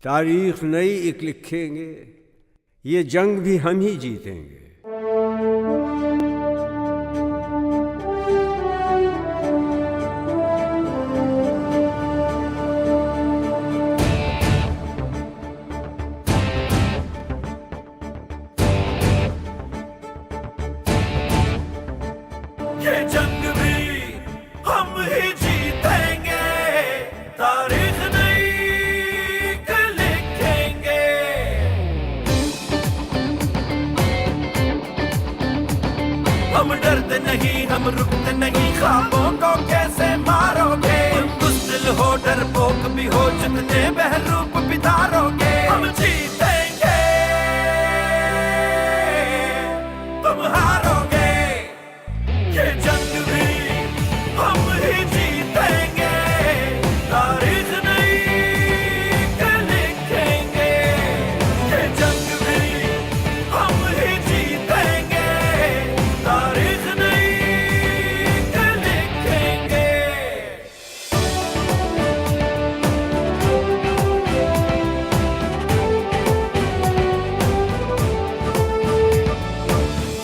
तारीख नई एक लिखेंगे, ये जंग भी हम ही जीतेंगे। ये जंग भी हम ही जीतेंगे, तारीख नई लिखेंगे। हम डरते नहीं, हम रुकते नहीं, ख्वाबों को कैसे मारोगे? तुम बुज़दिल हो, डरपोक भी हो, जितने बहरूप भी धारोगे। हम जीतेंगे, तुम हारोगे। ये जंग भी हम ही जीतेंगे, तारीख नई लिखेंगे। ये जंग भी हम ही जीतेंगे, तारीख नई लिखेंगे।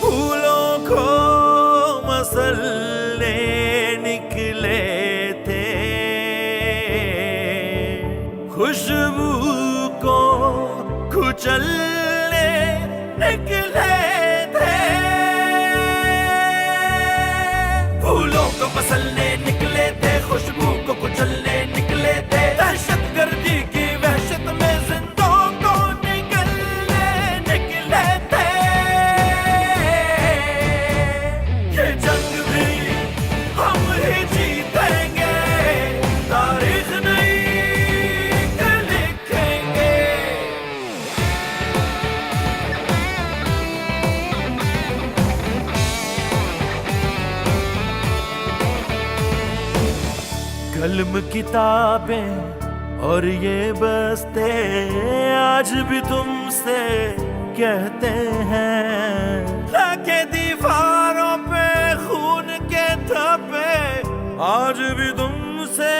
फूलों को मसलने निकले थे, खुशबू को कुचलने निकले थे। फूलों को मसलने निकले थे, खुशबू को कुचलने निकले थे। दहशतगर्दी की वहशत में जिंदों को निगलने निकले थे। ये जंग भी हम ही जीतेंगे, तारीख नई लिखेंगे। कलम किताबें और ये बस्ते आज भी तुमसे कहते हैं। लगे दीवारों पे खून के धब्बे आज भी तुमसे